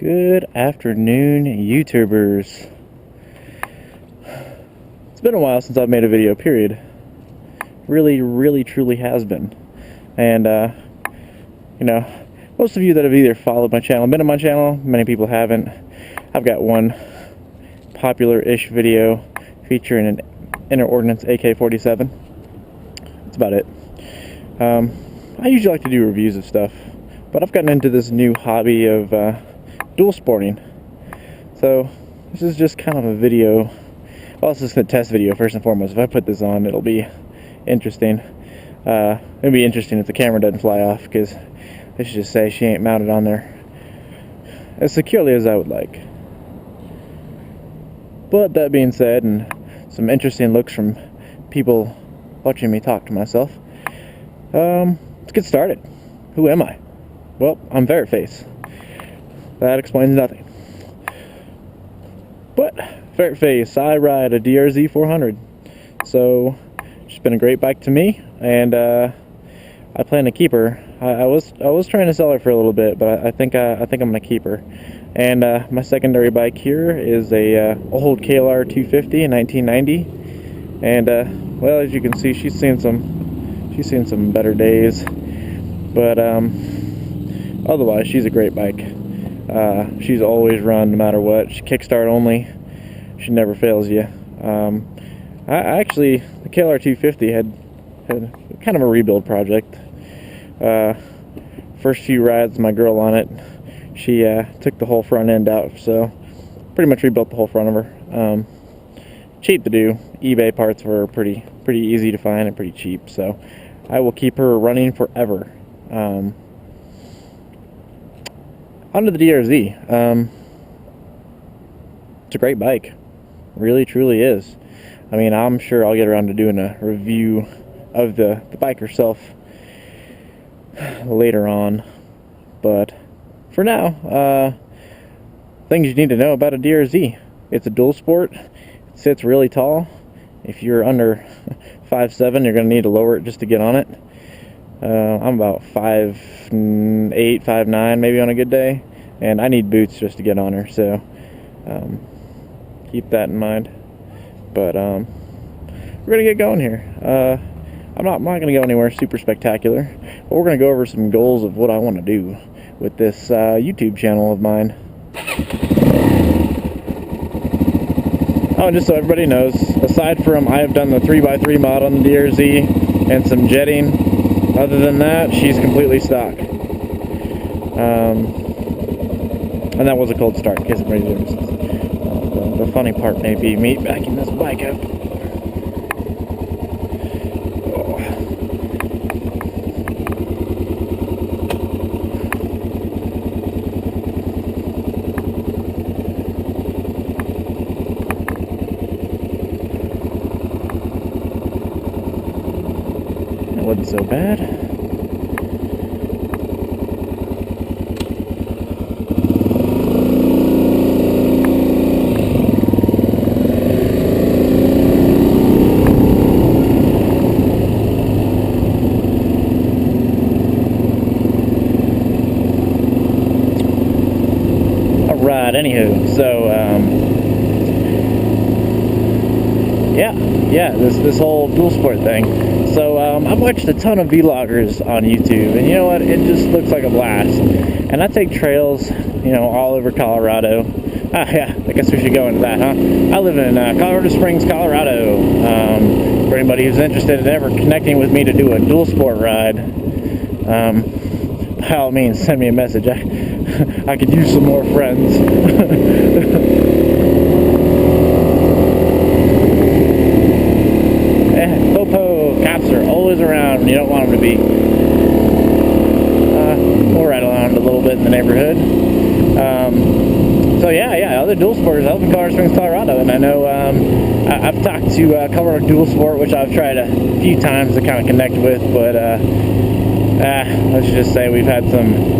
Good afternoon, YouTubers. It's been a while since I've made a video, period. Really, truly has been. And, most of you that have either followed my channel, been on my channel, many people haven't. I've got one popular-ish video featuring an Inner Ordnance AK-47. That's about it. I usually like to do reviews of stuff, but I've gotten into this new hobby of dual sporting. So this is just kind of a video. Well, it's just a test video first and foremost. If I put this on, it'll be interesting. It'll be interesting if the camera doesn't fly off, because let's just say she ain't mounted on there as securely as I would like. But that being said, and some interesting looks from people watching me talk to myself, let's get started. Who am I? Well, I'm PHARETTFACE. That explains nothing. But PHARETTFACE, I ride a DRZ 400. So it's been a great bike to me, and I plan to keep her. I was trying to sell her for a little bit, but I think I'm gonna keep her. And my secondary bike here is a old KLR 250 in 1990. And well, as you can see, she's seen some better days. But otherwise, she's a great bike. She's always run no matter what. She kickstart only. She never fails you. I actually, the KLR 250 had kind of a rebuild project. First few rides, my girl on it, she took the whole front end out, so pretty much rebuilt the whole front of her. Cheap to do. eBay parts were pretty easy to find and pretty cheap, so I will keep her running forever. Onto the DRZ. It's a great bike. Really, truly is. I mean, I'm sure I'll get around to doing a review of the bike herself later on. But for now, things you need to know about a DRZ. It's a dual sport. It sits really tall. If you're under 5'7", you're going to need to lower it just to get on it. I'm about 5'8", 5'9", maybe on a good day, and I need boots just to get on her, so keep that in mind. But we're gonna get going here. I'm not gonna go anywhere super spectacular, but we're gonna go over some goals of what I want to do with this YouTube channel of mine. Oh, and just so everybody knows, aside from I have done the 3x3 mod on the DRZ and some jetting, other than that, she's completely stock. And that was a cold start, in case anybody noticed. The funny part may be me backing this bike up. Oh. That wasn't so bad. Right, anywho, so this whole dual sport thing. So I've watched a ton of vloggers on YouTube, and you know what, it just looks like a blast. And I take trails, all over Colorado. Yeah, I guess we should go into that, huh? I live in Colorado Springs, Colorado. For anybody who's interested in ever connecting with me to do a dual sport ride, by all means, send me a message. I could use some more friends. Popo cops are always around when you don't want them to be. We'll ride around a little bit in the neighborhood. So yeah, other dual sporters. I live in Colorado Springs, Colorado, and I know I've talked to Colorado Dual Sport, which I've tried a few times to kind of connect with, but let's just say we've had some.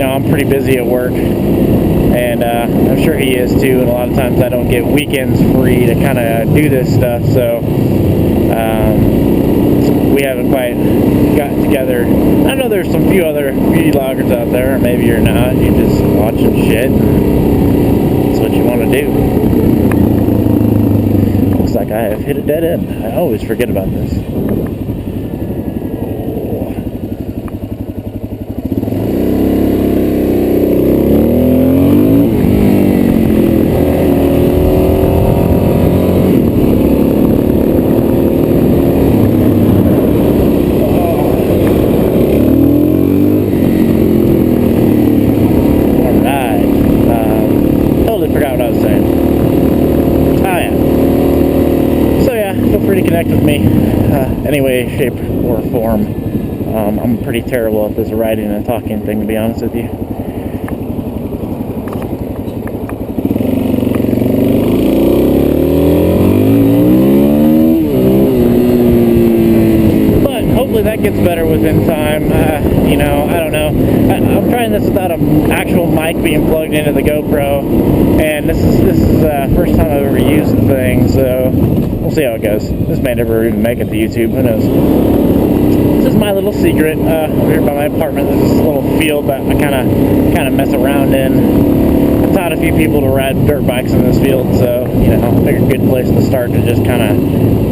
I'm pretty busy at work, and I'm sure he is too, and a lot of times I don't get weekends free to kind of do this stuff, so we haven't quite gotten together. I know there's some few other beauty vloggers out there, or maybe you're not. You just watching shit, and that's what you want to do. Looks like I have hit a dead end. I always forget about this. Connect with me any way, shape, or form. I'm pretty terrible at this writing and talking thing, to be honest with you. But hopefully that gets better within time. You know, I don't know. I'm trying this without an actual mic being plugged into the GoPro, and this is the first time I've ever used the thing, so we'll see how it goes. This may never even make it to YouTube. Who knows? This is my little secret. Over here by my apartment, there's this little field that I kind of mess around in. I taught a few people to ride dirt bikes in this field, so you know, I figured a good place to start to just kind of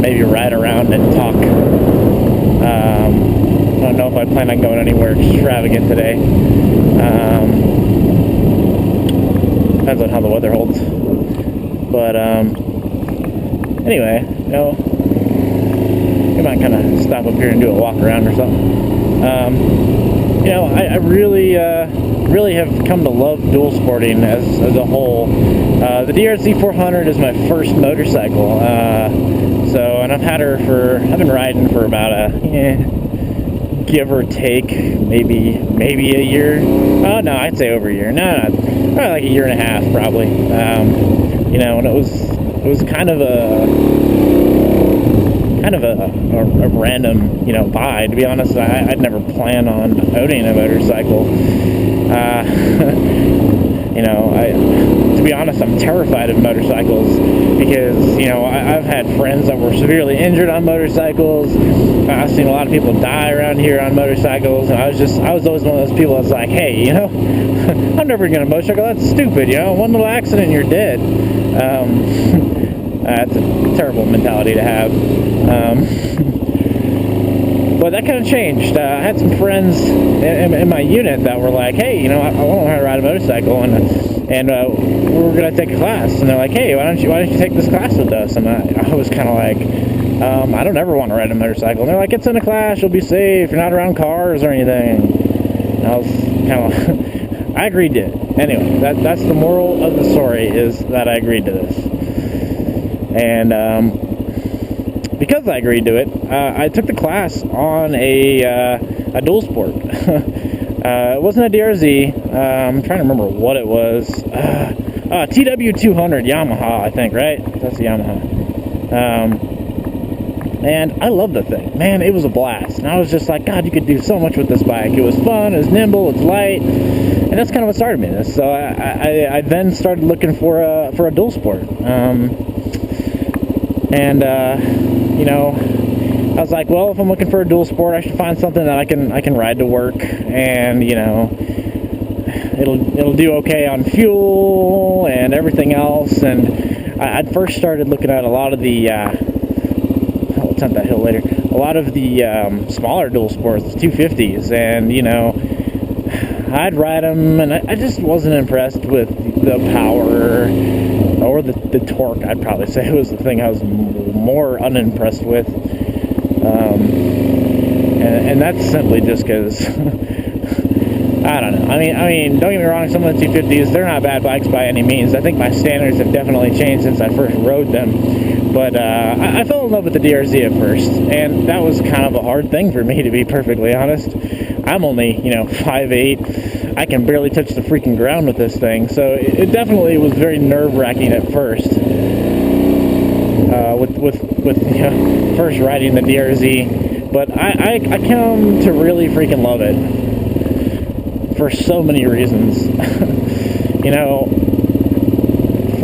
maybe ride around and talk. I don't know if I plan on going anywhere extravagant today. Depends on how the weather holds. But anyway, you know, we might kind of stop up here and do a walk around or something. You know, I really have come to love dual sporting as a whole. The DRZ 400 is my first motorcycle, and I've been riding for about give or take, maybe a year. Oh no, I'd say over a year. No, probably like a year and a half, probably. You know, and it was kind of a random, you know, buy. To be honest, I'd never planned on owning a motorcycle. You know, to be honest, I'm terrified of motorcycles because, you know, I've had friends that were severely injured on motorcycles. I've seen a lot of people die around here on motorcycles, and I was always one of those people that's like, hey, you know, I'm never gonna motorcycle. That's stupid, you know. One little accident and you're dead. That's a terrible mentality to have. But that kind of changed. I had some friends in my unit that were like, hey, you know, I want to learn how to ride a motorcycle, and we were going to take a class. And they're like, hey, why don't you take this class with us? And I was kind of like, I don't ever want to ride a motorcycle. And they're like, it's in a class, you'll be safe, you're not around cars or anything. And I was kind of I agreed to it. Anyway, that's the moral of the story, is that I agreed to this. And because I agreed to it, I took the class on a dual sport. It wasn't a DRZ. I'm trying to remember what it was. TW200 Yamaha, I think, right? That's the Yamaha. And I loved the thing. Man, it was a blast. And I was just like, God, you could do so much with this bike. It was fun, it was nimble, it's light. And that's kind of what started me this. So I then started looking for a dual sport. You know, I was like, well, if I'm looking for a dual sport, I should find something that I can ride to work, and you know, it'll do okay on fuel and everything else. And I'd first started looking at a lot of the we'll attempt that hill later. A lot of the smaller dual sports, 250s, and you know, I'd ride them, and I just wasn't impressed with the power or the torque. I'd probably say was the thing I was more unimpressed with, and that's simply just because I don't know. I mean, don't get me wrong. Some of the 250s, they're not bad bikes by any means. I think my standards have definitely changed since I first rode them. But I fell in love with the DRZ at first, and that was kind of a hard thing for me, to be perfectly honest. I'm only, you know, 5'8". I can barely touch the freaking ground with this thing, so it definitely was very nerve-wracking at first. With you know, first riding the DRZ, but I come to really freaking love it for so many reasons. You know,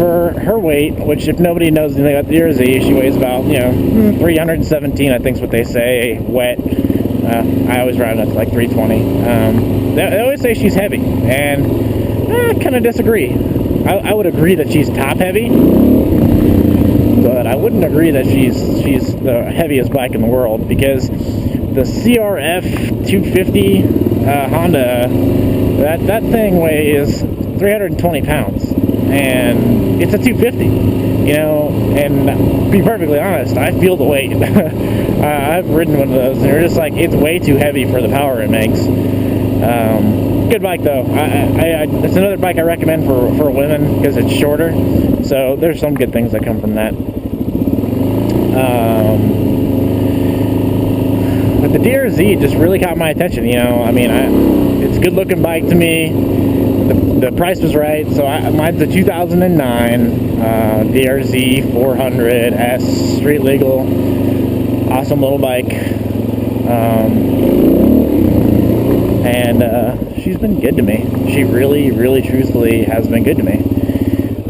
for her weight, which if nobody knows anything about the DRZ, she weighs about, 317, I think is what they say, wet. I always round up to like 320. They always say she's heavy, and I kind of disagree. I would agree that she's top heavy, but I wouldn't agree that she's the heaviest bike in the world, because the CRF 250 Honda, that thing weighs 320 pounds, and it's a 250, and to be perfectly honest, I feel the weight. I've ridden one of those, and they're just like, it's way too heavy for the power it makes. Good bike though. It's another bike I recommend for women because it's shorter, so there's some good things that come from that. But the DRZ just really caught my attention. It's a good looking bike to me. The price was right, so mine's a 2009 DRZ 400S, street legal, awesome little bike. And she's been good to me. She really, really, truthfully has been good to me.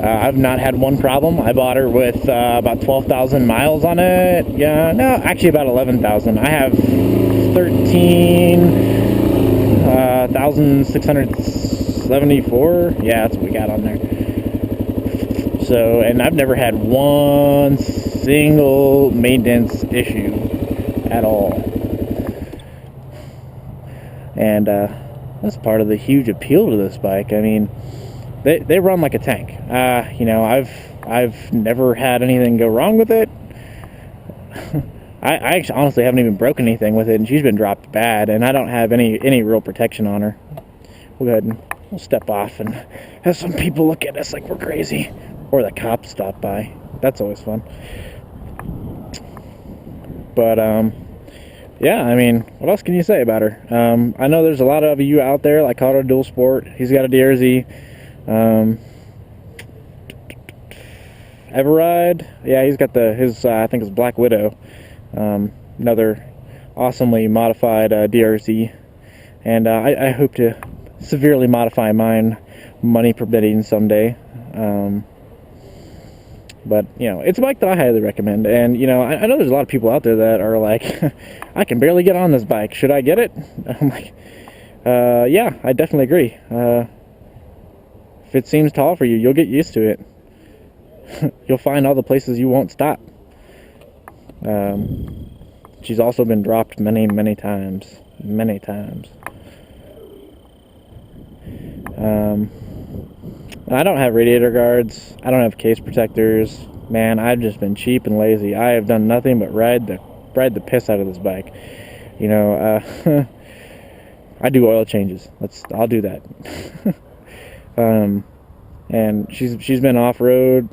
I've not had one problem. I bought her with about 12,000 miles on it. Yeah, no, actually about 11,000. I have 13,674. Yeah, that's what we got on there. So, and I've never had one single maintenance issue at all. And that's part of the huge appeal to this bike. I mean, they run like a tank. I've never had anything go wrong with it. I actually honestly haven't even broken anything with it, and she's been dropped bad, and I don't have any real protection on her. We'll go ahead and we'll step off and have some people look at us like we're crazy, or the cops stop by. That's always fun. But yeah, I mean, what else can you say about her? I know there's a lot of you out there like Colorado Dual Sport. He's got a DRZ. Everride, yeah, he's got his I think it's Black Widow, another awesomely modified DRZ, and I hope to severely modify mine, money permitting, someday. But it's a bike that I highly recommend, and I know there's a lot of people out there that are like, I can barely get on this bike, should I get it? I'm like, yeah, I definitely agree. If it seems tall for you, you'll get used to it. You'll find all the places you won't stop. She's also been dropped many times. I don't have radiator guards. I don't have case protectors. Man, I've just been cheap and lazy. I have done nothing but ride the piss out of this bike. I do oil changes. I'll do that. And she's been off-road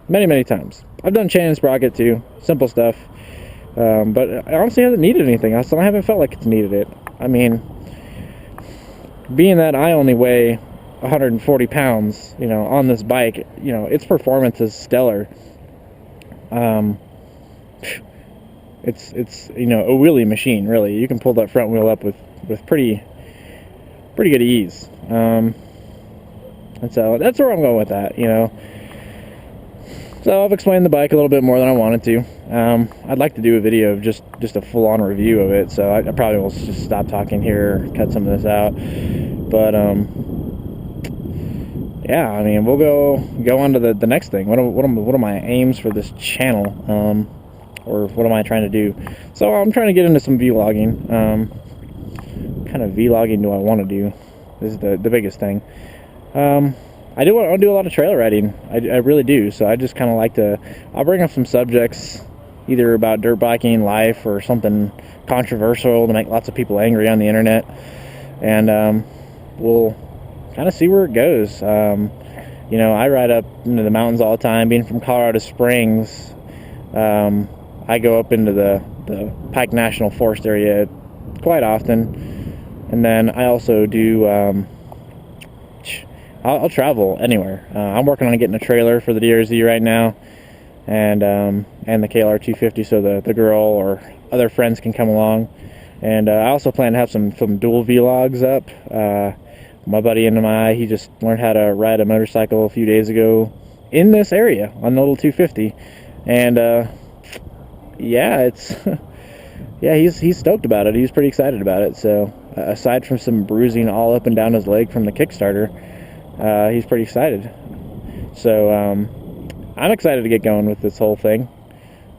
many times. I've done chain and sprocket too, simple stuff. But I honestly haven't needed anything else, and I haven't felt like it's needed it. I mean, being that I only weigh 140 pounds, on this bike, its performance is stellar. It's a wheelie machine, really. You can pull that front wheel up with pretty good ease. And so that's where I'm going with that, So I've explained the bike a little bit more than I wanted to. I'd like to do a video of just a full-on review of it, so I probably will just stop talking here, cut some of this out. But yeah, I mean, we'll go on to the next thing. What are my aims for this channel, or what am I trying to do? So I'm trying to get into some vlogging. What kind of vlogging do I want to do? This is the biggest thing. I do want to do a lot of trailer riding. I really do. So I just kind of like to. I'll bring up some subjects, either about dirt biking, life, or something controversial to make lots of people angry on the internet, and we'll kind of see where it goes. I ride up into the mountains all the time. Being from Colorado Springs, I go up into the Pike National Forest area quite often, and then I also do. I'll travel anywhere. I'm working on getting a trailer for the DRZ right now, and the KLR 250, so the girl or other friends can come along. And I also plan to have some dual vlogs up. My buddy he just learned how to ride a motorcycle a few days ago in this area on the little 250, and yeah, it's yeah, he's stoked about it. He's pretty excited about it. So aside from some bruising all up and down his leg from the Kickstarter, he's pretty excited. So I'm excited to get going with this whole thing.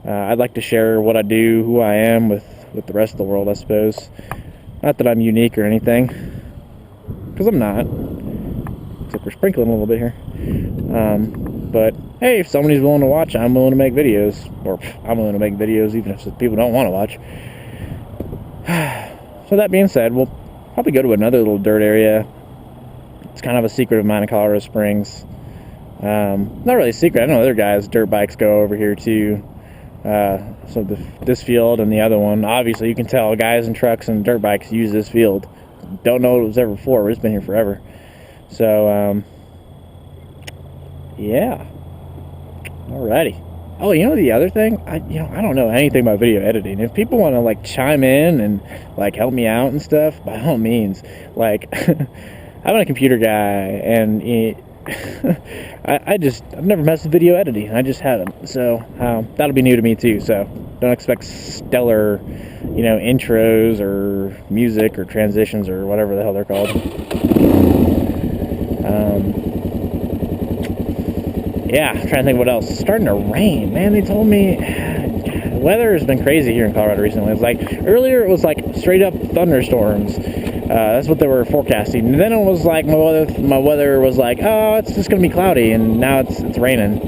I'd like to share what I do, who I am, with the rest of the world, I suppose. Not that I'm unique or anything, because I'm not. Except we're sprinkling a little bit here. But hey, if somebody's willing to watch, I'm willing to make videos. Or I'm willing to make videos even if people don't want to watch. So that being said, we'll probably go to another little dirt area. It's kind of a secret of mine in Colorado Springs. Not really a secret. I know other guys' dirt bikes go over here too. So this field and the other one, obviously you can tell guys and trucks and dirt bikes use this field. Don't know what it was ever for, but it's been here forever. So yeah, alrighty. Oh, you know the other thing, I don't know anything about video editing. If people want to like chime in and like help me out and stuff, by all means. Like I'm a computer guy, and I've never messed with video editing. I just haven't. So that'll be new to me too. So don't expect stellar, intros or music or transitions or whatever the hell they're called. Yeah, I'm trying to think what else. It's starting to rain, man. They told me the weather has been crazy here in Colorado recently. It's like earlier it was like straight up thunderstorms. That's what they were forecasting. And then it was like my weather was like, oh, it's just gonna be cloudy, and now it's raining.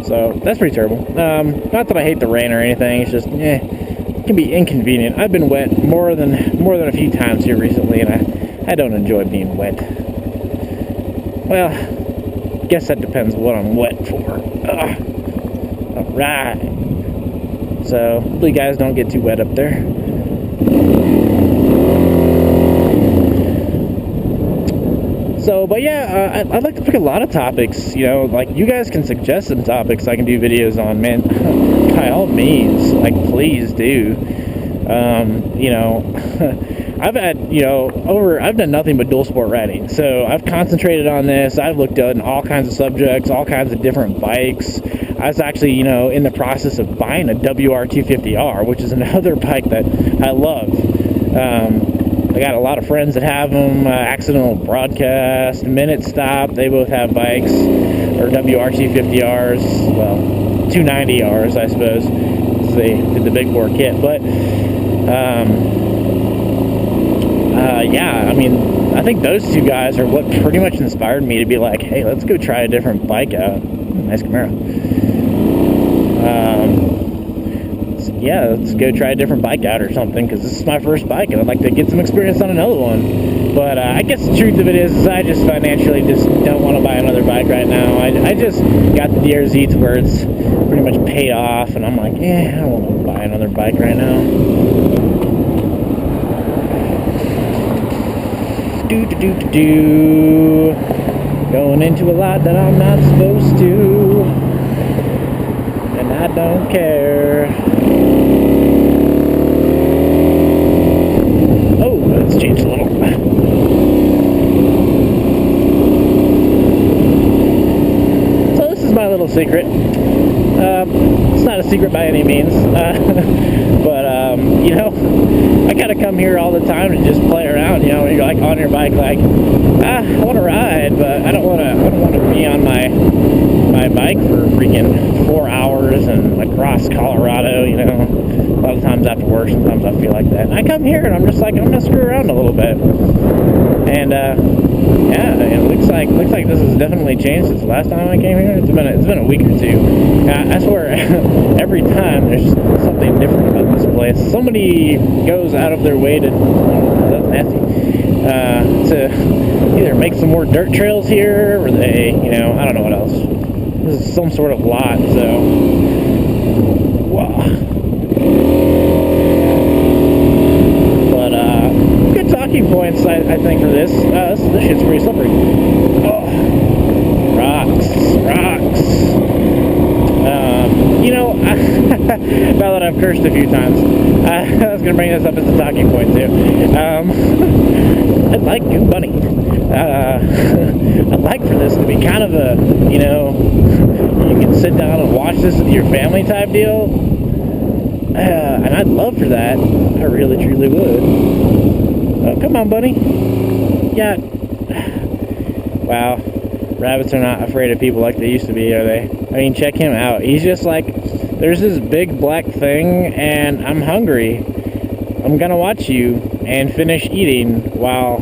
So that's pretty terrible. Not that I hate the rain or anything. It's just it can be inconvenient. I've been wet more than a few times here recently, and I don't enjoy being wet. Well, I guess that depends what I'm wet for. Alright. So, hopefully you guys don't get too wet up there. So, but yeah, I'd like to pick a lot of topics, like you guys can suggest some topics I can do videos on, man. By all means, like, please do. I've had, I've done nothing but dual sport riding, so I've concentrated on this. I've looked at all kinds of subjects, all kinds of different bikes. I was actually, in the process of buying a WR250R, which is another bike that I love. I got a lot of friends that have them. Accidental Broadcast, Minute Stop, they both have bikes, or WR250Rs, well, 290Rs, I suppose. They did the big bore kit, but yeah, I mean, I think those two guys are what pretty much inspired me to be like, hey, let's go try a different bike out. Nice Camaro. Yeah, let's go try a different bike out or something, because this is my first bike and I'd like to get some experience on another one. But I guess the truth of it is I just financially just don't want to buy another bike right now. I just got the DRZ to where it's pretty much paid off, and I'm like, I don't want to buy another bike right now. Going into a lot that I'm not supposed to, and I don't care. Oh, let's change a little. So this is my little secret. It's not a secret by any means, but I gotta come here all the time and just play around. You're like on your bike, like I want to ride, but I don't want to be on my bike for freaking 4 hours and across Colorado. A lot of times after work, sometimes I feel like that. And I come here and I'm just like, I'm gonna screw around a little bit. And yeah, it looks like this has definitely changed since the last time I came here. It's been a week or two. I swear, every time there's something different about this place. Somebody goes out of their way to, that's nasty, to either make some more dirt trails here, or they, I don't know what else. This is some sort of lot, so, wow. But, good talking points, I think, for this. This shit's pretty slippery. Oh, rocks. Now that I've cursed a few times, I was going to bring this up as a talking point too. I'd like Good Bunny. I'd like for this to be kind of a, you know, you can sit down and watch this with your family type deal. And I'd love for that. I really, truly would. Oh, come on, buddy. Yeah. Wow. Rabbits are not afraid of people like they used to be, are they? I mean, check him out. He's just like, there's this big black thing, and I'm hungry. I'm gonna watch you and finish eating while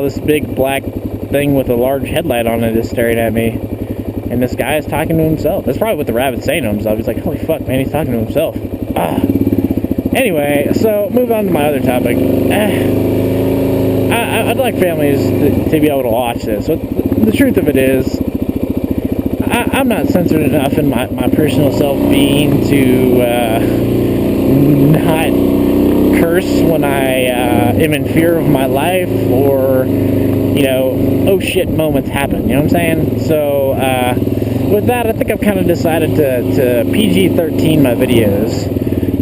this big black thing with a large headlight on it is staring at me. And this guy is talking to himself. That's probably what the rabbit's saying to himself. He's like, holy fuck, man, he's talking to himself. Anyway, so move on to my other topic. I'd like families to be able to watch this. So the truth of it is, I'm not censored enough in my personal self-being to not curse when I am in fear of my life, or, you know, oh shit moments happen, you know what I'm saying? So with that, I think I've kind of decided to PG-13 my videos.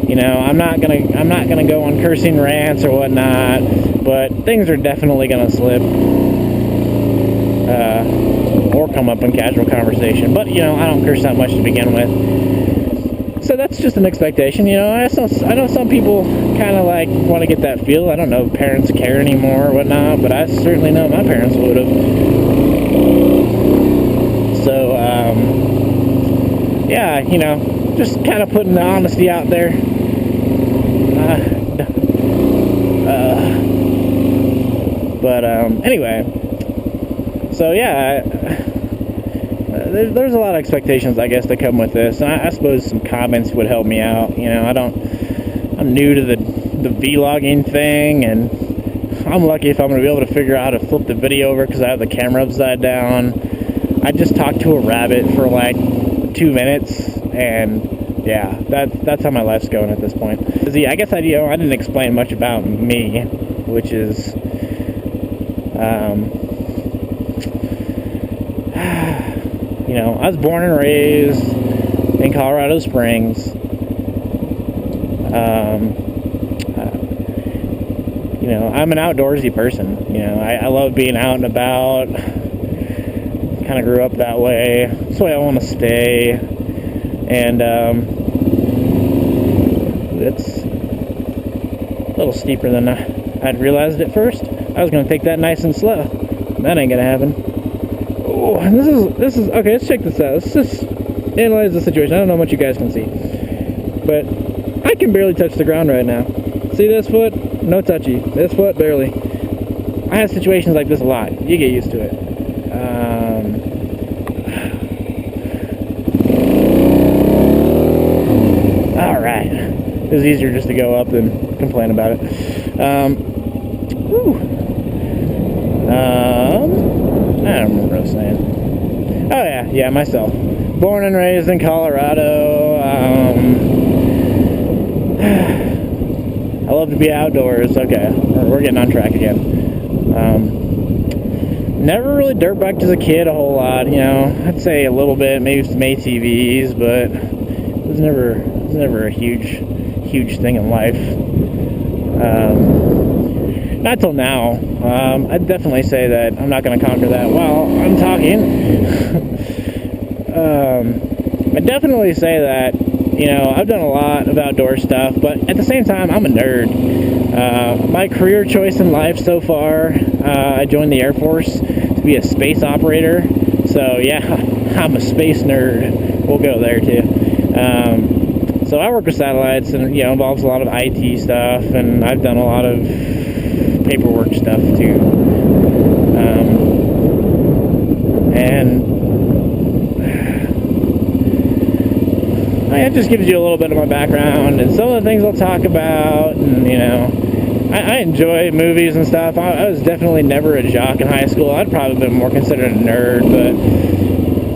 You know, I'm not gonna go on cursing rants or whatnot, but things are definitely gonna slip or come up in casual conversation. But, you know, I don't curse that much to begin with. So that's just an expectation, you know. I know some people kind of like want to get that feel. I don't know if parents care anymore or whatnot, but I certainly know my parents would have. So, yeah, you know, just kind of putting the honesty out there. Anyway, so yeah, there's a lot of expectations, I guess, that come with this, and I suppose some comments would help me out. You know, I'm new to the vlogging thing, and I'm lucky if I'm going to be able to figure out how to flip the video over because I have the camera upside down. I just talked to a rabbit for like 2 minutes, and yeah, that's how my life's going at this point. See, I guess I didn't explain much about me, which is, you know, I was born and raised in Colorado Springs. You know, I'm an outdoorsy person. You know, I love being out and about. Kind of grew up that way. That's the way I want to stay. And it's a little steeper than I'd realized at first. I was going to take that nice and slow. That ain't going to happen. Oh, this is okay, let's check this out. Let's just analyze the situation. I don't know how much you guys can see, but I can barely touch the ground right now. See this foot? No touchy. This foot, barely. I have situations like this a lot. You get used to it. Alright. It was easier just to go up than complain about it. I don't remember what I was saying. Oh yeah, myself. Born and raised in Colorado. I love to be outdoors. Okay, we're getting on track again. Never really dirt biked as a kid a whole lot, you know. I'd say a little bit, maybe some ATVs, but it was never a huge thing in life. Not till now. I'd definitely say that I'm not going to conquer that while I'm talking. I'd definitely say that, you know, I've done a lot of outdoor stuff, but at the same time, I'm a nerd. My career choice in life so far, I joined the Air Force to be a space operator. So yeah, I'm a space nerd. We'll go there too. So I work with satellites, and, you know, involves a lot of IT stuff, and I've done a lot of paperwork stuff too. And it just gives you a little bit of my background and some of the things I'll talk about. And, you know, I enjoy movies and stuff. I was definitely never a jock in high school. I'd probably been more considered a nerd, but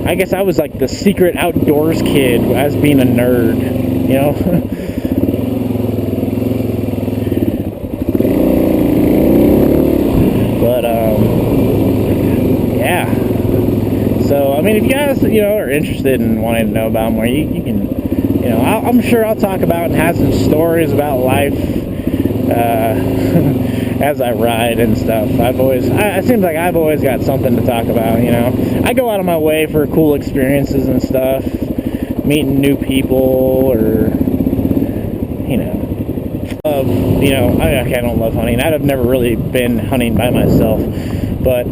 I guess I was like the secret outdoors kid as being a nerd, you know. But yeah. So I mean, if you guys, you know, are interested in wanting to know about more, you can, you know, I'm sure I'll talk about and have some stories about life. as I ride and stuff. It seems like I've always got something to talk about, you know. I go out of my way for cool experiences and stuff, meeting new people, or, you know, I don't love hunting. I've never really been hunting by myself, but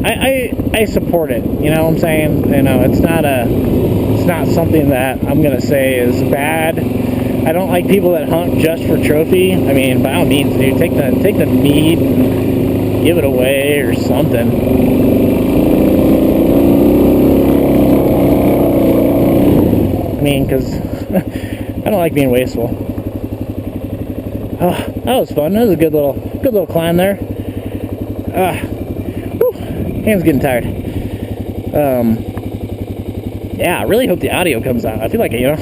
I support it, you know what I'm saying? You know, it's not something that I'm gonna say is bad. I don't like people that hunt just for trophy. I mean, by all means, dude, take the meat and give it away or something. I mean, because I don't like being wasteful. Oh, that was fun. That was a good little climb there. Hand's getting tired. Yeah, I really hope the audio comes out. I feel like, you know,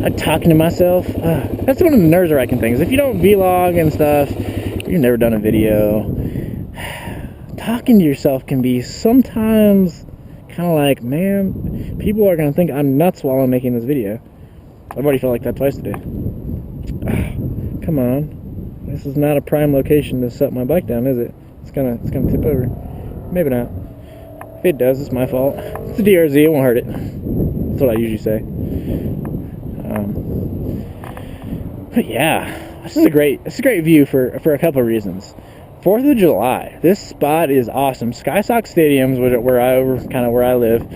I'm talking to myself. That's one of the nerve-wracking things. If you don't vlog and stuff, you've never done a video, talking to yourself can be sometimes kind of like, man, people are going to think I'm nuts while I'm making this video. I've already felt like that twice today. Come on. This is not a prime location to set my bike down, is it? It's gonna tip over. Maybe not. If it does, it's my fault. It's a DRZ, it won't hurt it. That's what I usually say. But yeah, this is a great view for a couple of reasons. 4th of July, this spot is awesome. Skysock Stadium's where I live.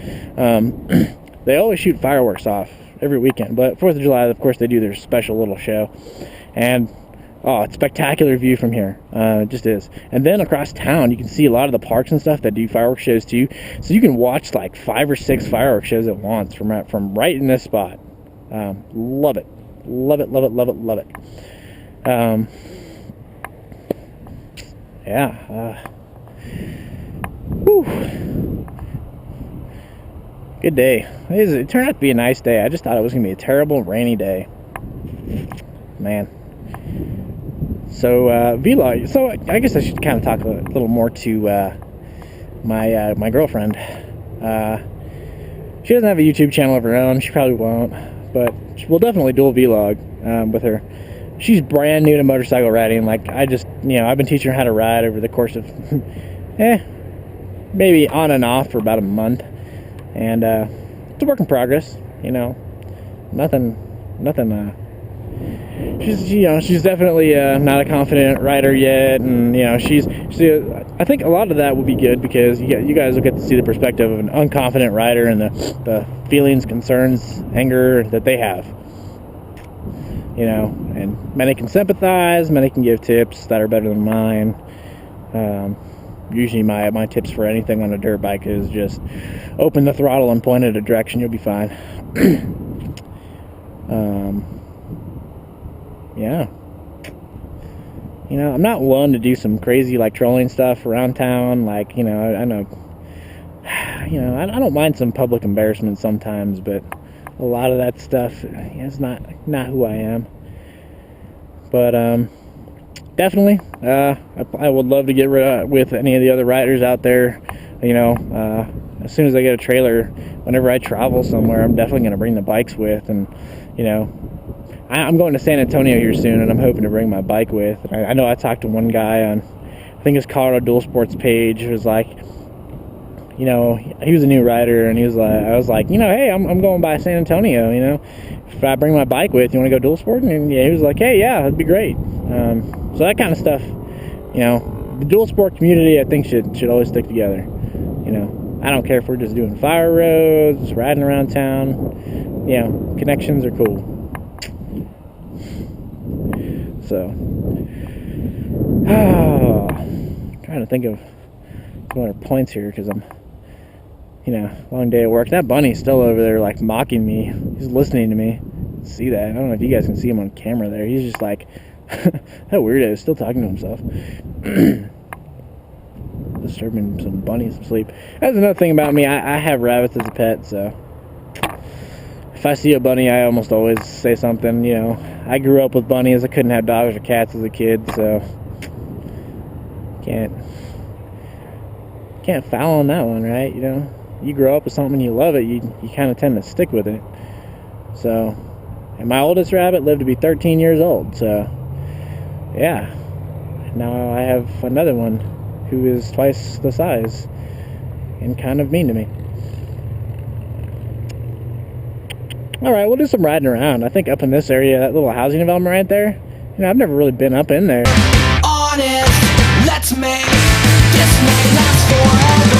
They always shoot fireworks off every weekend, but 4th of July, of course, they do their special little show, and oh, it's a spectacular view from here. It just is. And then across town, you can see a lot of the parks and stuff that do fireworks shows too. So you can watch like 5 or 6 fireworks shows at once from right in this spot. Love it. Love it, love it, love it, love it. Yeah. Whew. Good day. It turned out to be a nice day. I just thought it was going to be a terrible rainy day. Man. So, vlog. So, I guess I should kind of talk a little more to my girlfriend. She doesn't have a YouTube channel of her own. She probably won't. But we'll definitely dual vlog with her. She's brand new to motorcycle riding. Like, I've been teaching her how to ride over the course of, maybe on and off for about a month. And it's a work in progress, you know. Nothing. She's definitely not a confident rider yet, and you know, I think a lot of that will be good because you guys will get to see the perspective of an unconfident rider and the feelings, concerns, anger that they have. You know, and many can sympathize, many can give tips that are better than mine. Usually my tips for anything on a dirt bike is just open the throttle and point it a direction, you'll be fine. Yeah. You know, I'm not one to do some crazy, like, trolling stuff around town. Like, you know, I know, you know, I don't mind some public embarrassment sometimes, but a lot of that stuff is not who I am. But, definitely, I would love to get with any of the other riders out there. You know, as soon as I get a trailer, whenever I travel somewhere, I'm definitely going to bring the bikes with, and, you know, I'm going to San Antonio here soon, and I'm hoping to bring my bike with. I know I talked to one guy on, I think his Colorado Dual Sports page. It was like, you know, he was a new rider, and I was like, you know, hey, I'm going by San Antonio, you know, if I bring my bike with, you want to go dual sporting? And yeah, he was like, hey, yeah, that'd be great. So that kind of stuff, you know, the dual sport community, I think should always stick together. You know, I don't care if we're just doing fire roads, riding around town. You know, connections are cool. So, trying to think of some other points here because I'm, you know, long day at work. That bunny's still over there, like, mocking me. He's listening to me. See that? I don't know if you guys can see him on camera there. He's just like, that weirdo is still talking to himself. Disturbing some bunnies to sleep. That's another thing about me. I have rabbits as a pet, so if I see a bunny, I almost always say something. You know, I grew up with bunnies. I couldn't have dogs or cats as a kid, so can't foul on that one, right? You know, you grow up with something and you love it, you kind of tend to stick with it. So, and my oldest rabbit lived to be 13 years old, so yeah, now I have another one who is twice the size and kind of mean to me. Alright, we'll do some riding around. I think up in this area, that little housing development right there, you know, I've never really been up in there. Honest, let's make this may last forever.